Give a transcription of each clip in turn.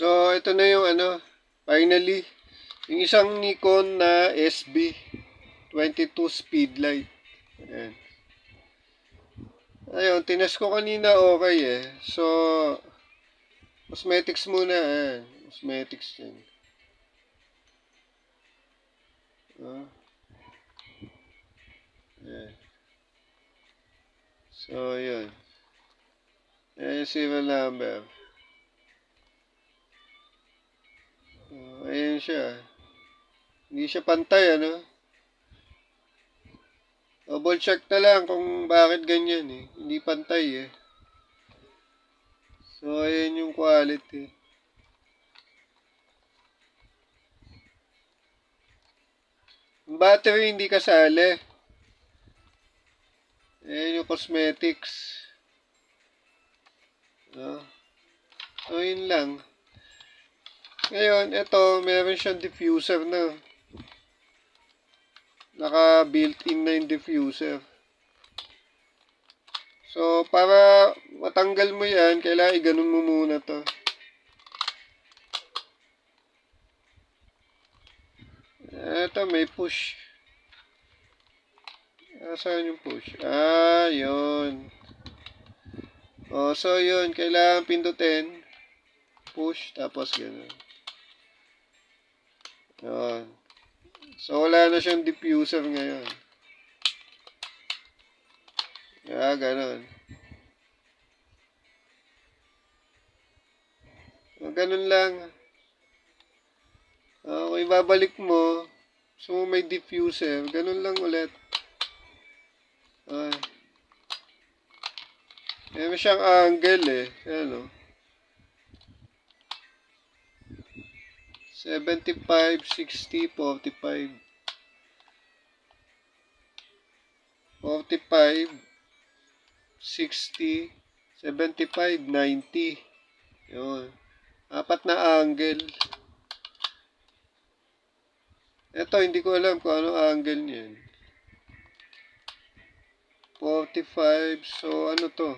So, ito na yung finally, yung isang Nikon na SB 22 speedlight. Ayan. Ayun, tinest ko kanina okay eh. So, cosmetics muna. Ayan, cosmetics yan. Ayan. So, yun. Ayan yung serial number. Ayan siya. Hindi siya pantay, Double check na lang kung bakit ganyan eh. Hindi pantay eh. So, ayan yung quality. Yung battery hindi kasali. Ayan yung cosmetics. So, yun lang. Ngayon, ito, meron siyang diffuser na. Naka-built-in na yung diffuser. So, para matanggal mo yan, kailangan i-ganon mo muna to. Ito, may push. Saan yung push? Yun. So yun, kailangan pindutin. Push, tapos gano'n. Yun. So, wala na siyang diffuser ngayon. Gano'n. Ganun lang. Kung ibabalik mo, so may diffuser, ganun lang ulit. Meron siyang angle eh. Ayan o. 75, 60, 45. 45, 60, 75, 90. Yun. Apat na angle. Ito, hindi ko alam kung anong angle niyan. 45, so ano to?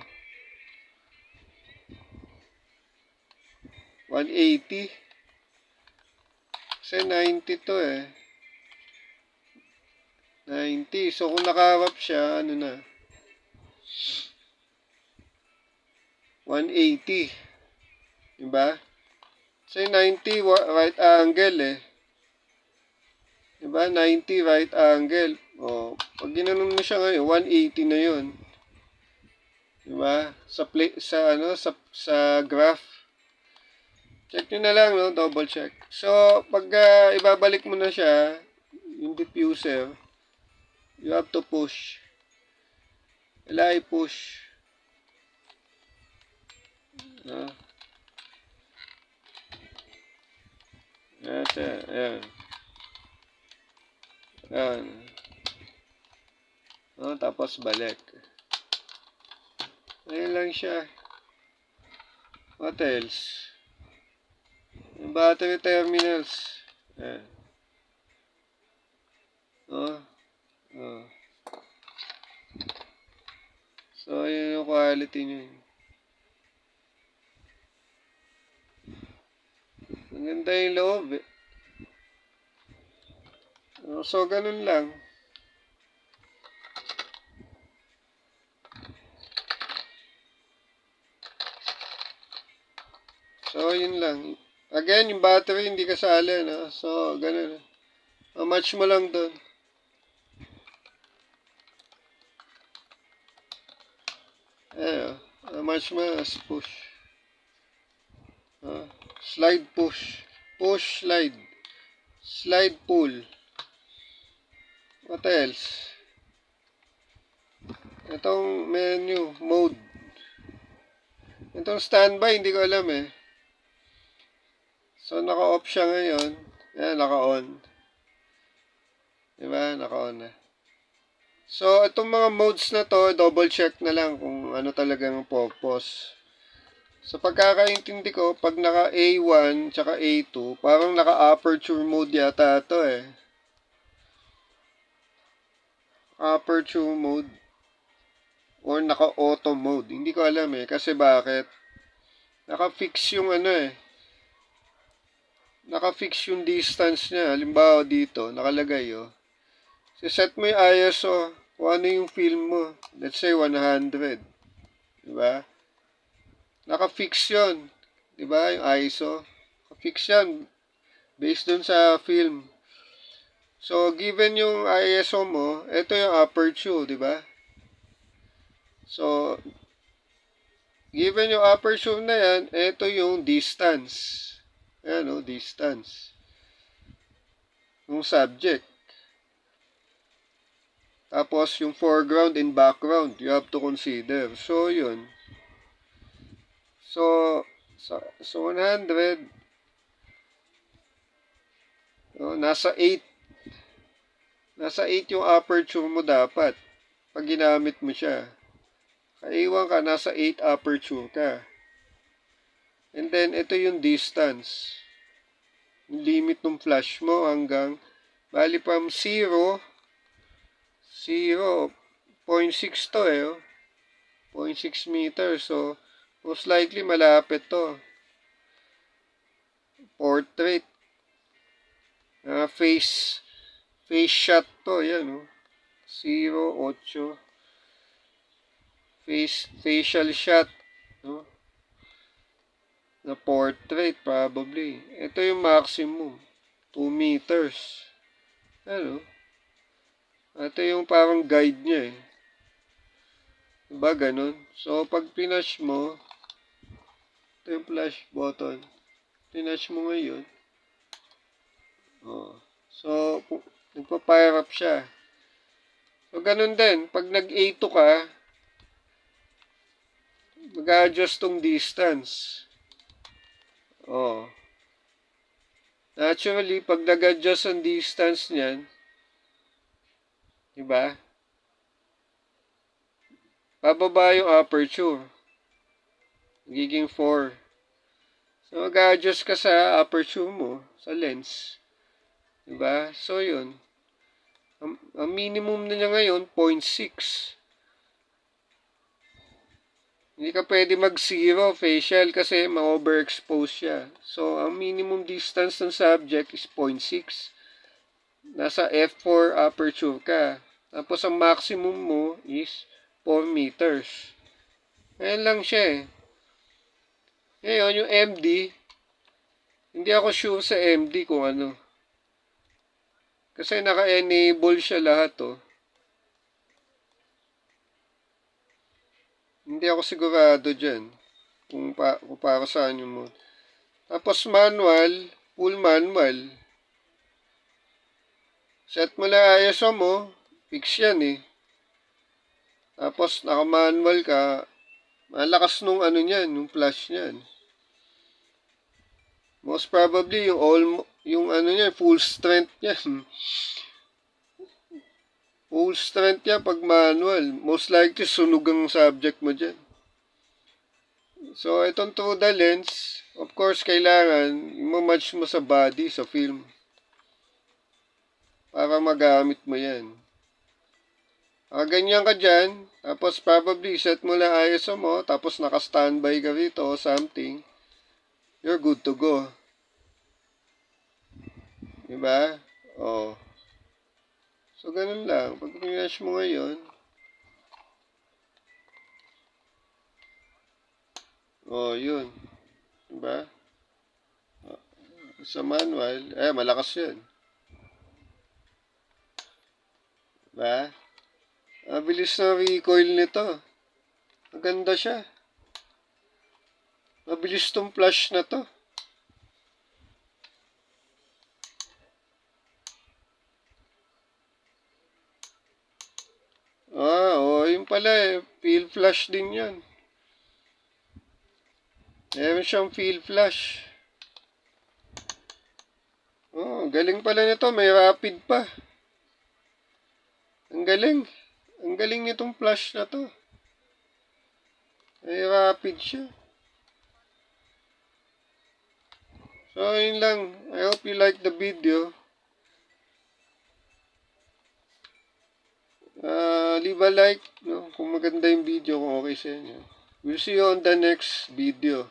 180. Kasi 90 to eh. 90. So, kung nakaharap siya, ano na? 180. Diba? Kasi 90 right angle eh. Diba? 90 right angle. Pag ginanon mo siya ngayon, 180 na yun. Diba? Sa graph. Check nyo na lang, no? Double check. So, pag ibabalik mo na siya, yung diffuser, you have to push. Kailangan i-push. Ayan. Ayan. Tapos balik. Ayan lang siya. What else? Yung battery terminals. Ayan. So, yun yung quality nyo. Ang ganda yung loob eh. So, ganun lang. So, yun lang. Again, yung battery hindi kasali, no? So, ganun. Match mo lang doon. Ayan, match mo as push. Slide push. Push, slide. Slide pull. What else? Itong menu, mode. Itong standby, hindi ko alam eh. So, naka-off siya ngayon. Ayan, naka-on. Diba? Naka-on na. So, itong mga modes na to, double check na lang kung ano talagang purpose. Sa pagkakaintindi ko, pag naka A1 tsaka A2, parang naka-aperture mode yata ito eh. Aperture mode. Or naka-auto mode. Hindi ko alam eh. Kasi bakit? Naka-fix yung naka-fix yung distance niya. Halimbawa dito, nakalagay, oh. Set mo yung ISO, kung ano yung film mo. Let's say 100. Diba? Naka-fix yun. Diba? Yung ISO. Naka-fix yan. Based dun sa film. So, given yung ISO mo, ito yung aperture, diba? So, given yung aperture na yan, ito yung distance. Ayan, oh, distance. Yung subject. Tapos, yung foreground and background, you have to consider. So, yun. So 100, oh, nasa 8 yung aperture mo dapat pag ginamit mo siya. Kaiwan ka, nasa 8 aperture ka. And then, ito yung distance. Yung limit ng flash mo hanggang, bali from 0.6 to oh. 0.6 meters. So, most likely malapit to. Portrait. Face shot to. Yan, oh. 0.8. Facial shot. No? Na portrait, probably. Ito yung maximum. 2 meters. Ano? Ito yung parang guide niya eh. Diba ganun? So, pag pinash mo, ito yung flash button. Pinash mo ngayon. Oh. So, nagpa-fire up siya. So, ganun din. Pag nag-A2 ka, mag-adjust tong distance. Oh. Naturally, pag nag-adjust ang distance niyan, diba? Bababa yung aperture. Nagiging 4. So, mag-adjust ka sa aperture mo, sa lens. Diba? So, yun. Ang minimum na niya ngayon, 0.6. Hindi ka pwede mag-0 facial kasi ma-overexpose siya. So, ang minimum distance ng subject is 0.6. Nasa f4 aperture ka. Tapos, ang maximum mo is 4 meters. Ayan lang siya eh. Ngayon, yung MD, hindi ako sure sa MD kung ano. Kasi naka-enable siya lahat oh. Hindi ako sigurado dyan. Kung para saan yung mode. Tapos manual, full manual. Set mo na ISO mo, fix yan eh. Tapos naka-manual ka, malakas nung ano niyan, yung flash niyan. Most probably yung ano niya, full strength niyan. Full strength niya pag manual. Most likely sunog ang subject mo diyan. So itong through the lens, of course kailangan i-match mo sa body, sa film. Para magamit mo yan. Ganyan ka dyan, tapos probably set mo lang ISO mo, tapos naka-standby ka rito o something, you're good to go. Diba? Oh. So, ganun lang. Pag finish mo ngayon, oh, yun. Diba? Sa manual, malakas yun. Diba? Mabilis na recoil nito. Maganda siya. Mabilis tong flash na to. Yun pala eh. Field flash din yan. Meron siyang field flash. Galing pala nito. May rapid pa. Ang galing. Ang galing nitong flash na to. May rapid siya. So, yun lang. I hope you like the video. Leave a like, no? Kung maganda yung video, kung okay sa inyo. We'll see you on the next video.